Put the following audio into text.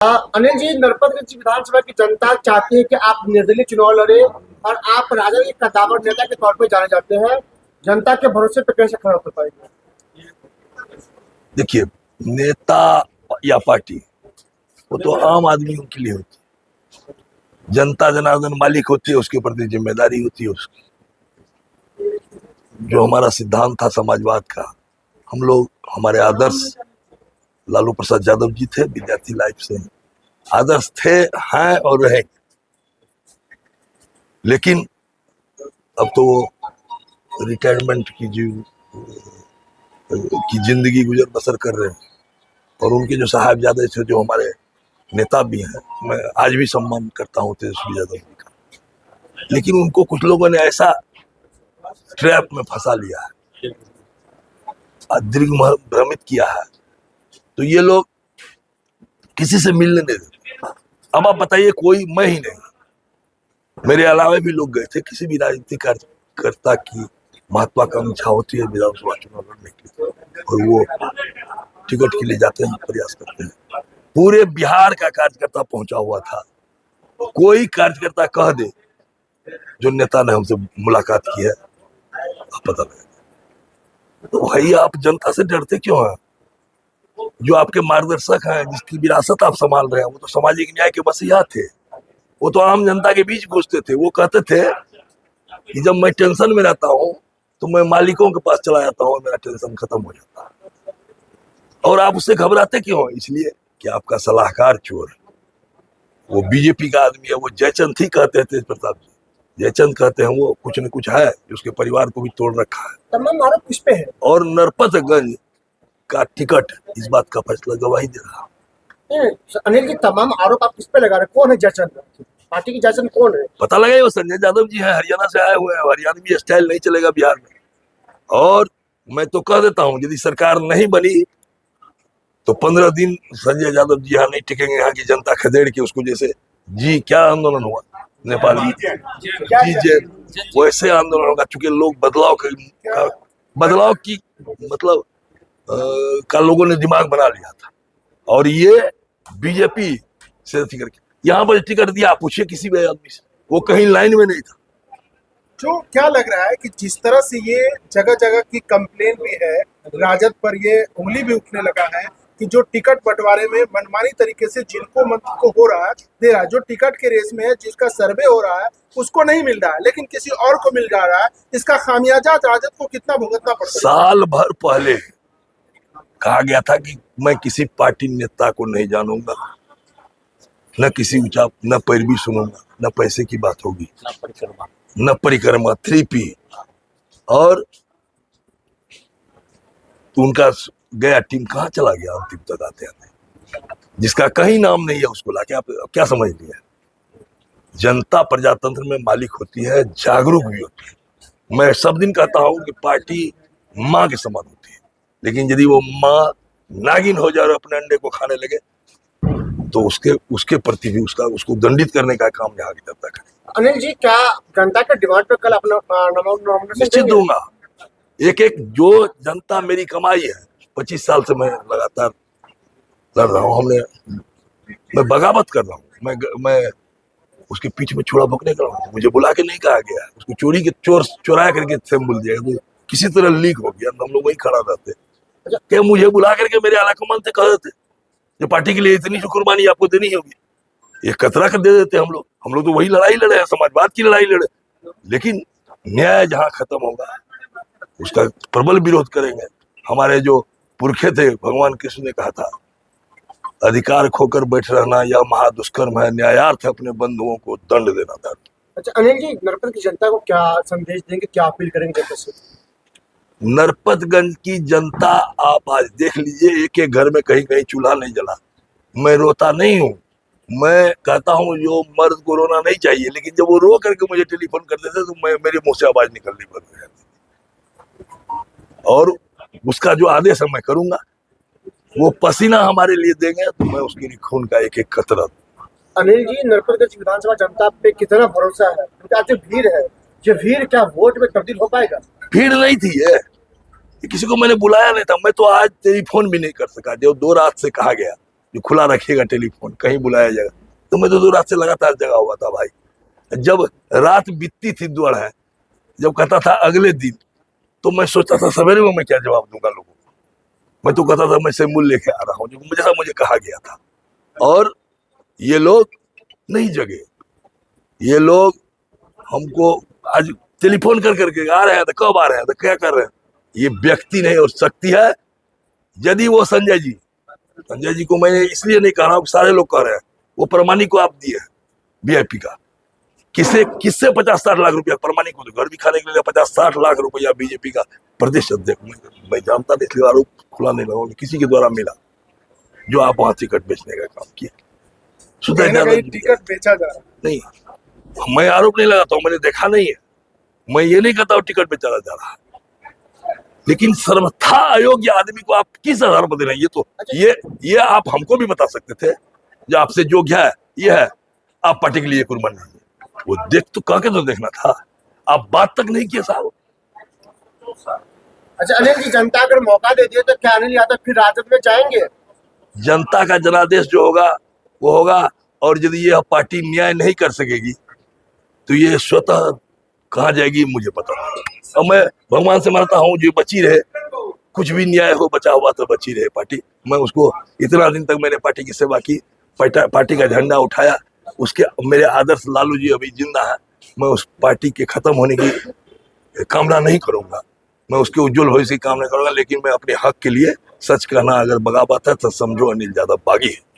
अनिल जी, नरपतगंज विधानसभा की जनता चाहती है कि आप निर्दलीय चुनाव लड़े और आप राजद के कद्दावर नेता के तौर पर जाने जाते हैं। जनता के भरोसे पे कैसे खड़ा हो पाएंगे? देखिए, नेता या पार्टी वो तो आम आदमियों के लिए होती है। जनता जनार्दन मालिक होती है, उसके प्रति जिम्मेदारी होती है उसकी। जो हमारा सिद्धांत था समाजवाद का, हम लोग, हमारे आदर्श लालू प्रसाद यादव जी थे, विद्यार्थी लाइफ से आदर्श थे, हैं और रहेंगे। लेकिन अब तो वो रिटायरमेंट की जिंदगी गुजर बसर कर रहे हैं। और उनके जो साहबजादे थे, जो हमारे नेता भी हैं, मैं आज भी सम्मान करता हूँ तेजस्वी यादव जी का, लेकिन उनको कुछ लोगों ने ऐसा ट्रैप में फंसा लिया है, दीर्घ भ्रमित किया है, तो ये लोग किसी से मिलने नहीं देते। अब आप बताइए, कोई, मैं ही नहीं, मेरे अलावा भी लोग गए थे। किसी भी राजनीतिक कार्यकर्ता की महत्वाकांक्षा होती है विधानसभा चुनाव लड़ने के लिए, और वो टिकट के लिए जाते हैं, प्रयास करते हैं। पूरे बिहार का कार्यकर्ता पहुंचा हुआ था। कोई कार्यकर्ता कह दे जो नेता ने हमसे मुलाकात की है, आप पता लगे। तो भाई, आप जनता से डरते क्यों हैं? जो आपके मार्गदर्शक हैं, जिसकी विरासत आप संभाल रहे हैं, वो तो सामाजिक न्याय के मसीहा थे। वो तो आम जनता के बीच घुसते थे। वो कहते थे कि जब मैं टेंशन में रहता हूँ तो मैं मालिकों के पास चला जाता हूँ, मेरा टेंशन खत्म हो जाता है। और आप उससे घबराते क्यों? इसलिए कि आपका सलाहकार चोर है। वो बीजेपी का आदमी है। वो जयचंद ही कहते हैं, तेज प्रताप जी जयचंद कहते हैं, वो कुछ न कुछ है जो उसके परिवार को भी तोड़ रखा है। तमाम आरोप किस पे है? और नरपतगंज का टिकट इस बात का फैसला गवाही दे रहा। अनिल जी, तमाम आरोप आप किस पे लगा रहे हैं? कौन है जयचंद? पार्टी की जयचंद कौन है? पता लगा, वो संजय यादव जी हैं, हरियाणा से आए हुए हैं। हरियाणवी स्टाइल नहीं चलेगा बिहार में। और मैं तो कह देता हूँ, यदि सरकार नहीं बनी तो 15 दिन संजय यादव जी यहाँ नहीं टिकेंगे। यहाँ की जनता खदेड़ के उसको, जैसे जी क्या आंदोलन हुआ नेपाल में, जी वैसे आंदोलन होगा। चूंकि लोग बदलाव की मतलब का लोगों ने दिमाग बना लिया था, और ये बीजेपी से करके यहाँ पर टिकट दिया। पूछिए किसी भी आदमी से, वो कहीं लाइन में नहीं था। जो क्या लग रहा है कि जिस तरह से ये जगह जगह की कंप्लेन भी है, राजद पर ये उंगली भी उठने लगा है कि जो टिकट बंटवारे में मनमानी तरीके से जिनको मंत्री को हो रहा है दे रहा है, जो टिकट के रेस में है, जिसका सर्वे हो रहा है उसको नहीं मिल रहा है, लेकिन किसी और को मिल जा रहा है। इसका खामियाजा राजद को कितना भुगतना पड़ता है? साल भर पहले कहा गया था कि मैं किसी पार्टी नेता को नहीं जानूंगा, न किसी ऊंचा, न पैरवी सुनूंगा, न पैसे की बात होगी, न परिक्रमा 3P। और तो उनका गया टीम कहाँ चला गया अंतिम तक आते आते। जिसका कहीं नाम नहीं है उसको लाके आप क्या समझ लिया? जनता प्रजातंत्र में मालिक होती है, जागरूक भी होती है। मैं सब दिन कहता हूँ कि पार्टी माँ के समान होती है, लेकिन यदि वो माँ नागिन हो जाए और अपने अंडे को खाने लगे तो उसके प्रति भी उसको दंडित करने का काम यहाँ की जनता करे। अनिल जी, क्या जनता के डिमांड पर कल अपना नॉमिनेशन निश्चित दूंगा। एक एक जो जनता मेरी कमाई है, 25 साल से मैं लगातार लड़ रहा हूँ। मैं बगावत कर रहा हूँ। मैं उसके पीछे में छोड़ा भोंकने कर रहा हूँ। मुझे बुला के नहीं कहा गया, उसको चोराया करके सिंबल दिया, तो किसी तरह लीक हो गया। हम लोग वही खड़ा रहते क्या मुझे बुला करके मेरे आलाकमान से कह देते जो पार्टी के लिए इतनी जो कुर्बानी आपको देनी होगी, ये कतरा कर दे देते। हम लोग तो वही लड़ाई लड़े हैं, समाजवाद की लड़ाई लड़े। लेकिन न्याय जहां खत्म होगा उसका प्रबल विरोध करेंगे। हमारे जो पुरखे थे, भगवान कृष्ण ने कहा था, अधिकार खोकर बैठ रहना यह महादुष्कर्म है, न्यायार्थ अपने बंधुओं को दंड देना था। अच्छा अनिल जी, नरपत की जनता को क्या संदेश देंगे, क्या अपील करेंगे जनता से? नरपतगंज की जनता आप आज देख लीजिए, एक एक घर में कहीं कहीं चूल्हा नहीं जला। मैं रोता नहीं हूँ, मैं कहता हूँ जो मर्द को रोना नहीं चाहिए, लेकिन जब वो रो करके मुझे टेलीफोन करते थे तो मेरे मुंह से आवाज निकलनी बंद हो जाती। और उसका जो आदेश है मैं करूंगा। वो पसीना हमारे लिए देंगे तो मैं उसके लिए खून का एक एक कतरा। अनिल जी, नरपतगंज विधानसभा जनता पे कितना भरोसा है? जो भीड़ है, ये भीड़ क्या वोट में तब्दील हो पाएगा? भीड़ नहीं थी ये किसी को मैंने बुलाया नहीं था। मैं तो आज टेलीफोन भी नहीं कर सका, जो 2 रात से कहा गया। जो खुला रखिएगा टेलीफोन, कहीं बुलाया जाएगा। तो मैं तो 2 रात से लगातार जगा हुआ था भाई। जब रात बीतती थी द्वार है, जब कहता था अगले दिन, तो मैं सोचता था सवेरे में मैं क्या जवाब दूंगा लोगों को। मैं तो कहता था मैं सेमूल लेके आ रहा हूँ, जो जैसा मुझे कहा गया था। और ये लोग नहीं जगे, ये लोग हमको आज टेलीफोन कर करके आ रहे हैं, तो कब आ रहे हैं, तो क्या कर रहे हैं। ये व्यक्ति नहीं और शक्ति है। यदि वो संजय जी को मैं इसलिए नहीं कह रहा हूँ, सारे लोग कह रहे हैं, वो परमानी को आप दिए वीआईपी का, किससे 50-60 लाख रुपया परमानी को, घर भी खाने के लिए 50-60 लाख रुपया बीजेपी का प्रदेश अध्यक्ष। मैं जानता नहीं, इसलिए आरोप खुला नहीं लगा, किसी के द्वारा मिला जो आप वहां टिकट बेचने का काम किया। टिकट बेचा जा रहा नहीं, मैं आरोप नहीं लगाता हूँ, मैंने देखा नहीं है, मैं ये नहीं कहता हूँ टिकट बेचा जा रहा है, लेकिन सर्वथा अयोग्य आदमी को आप किस आधार पर दे रहे हैं। ये तो ये आप हमको भी बता सकते थे, जो आपसे योग्य है ये है, आप पार्टी के लिए कुर्बान नहीं है। वो देख तो कह के तो देखना था, आप बात तक नहीं किए साहब। अच्छा अनिल जी, जनता अगर मौका दे दिए तो क्या अनिल यादव फिर राजद में जाएंगे? जनता का जनादेश जो होगा वो होगा, और यदि यह पार्टी न्याय नहीं कर सकेगी तो ये स्वतः कहाँ जाएगी मुझे पता नहीं। और मैं भगवान से मानता हूँ जो बची रहे, कुछ भी न्याय हो बचा हुआ तो बची रहे पार्टी। मैं उसको इतना दिन तक मैंने पार्टी की सेवा की, पार्टी का झंडा उठाया, उसके मेरे आदर्श लालू जी अभी जिंदा है। मैं उस पार्टी के खत्म होने की कामना नहीं करूंगा, मैं उसके उज्जवल भविष्य की कामना करूंगा, लेकिन मैं अपने हक के लिए सच कहना अगर बगावत है तो समझो अनिल यादव बागी है।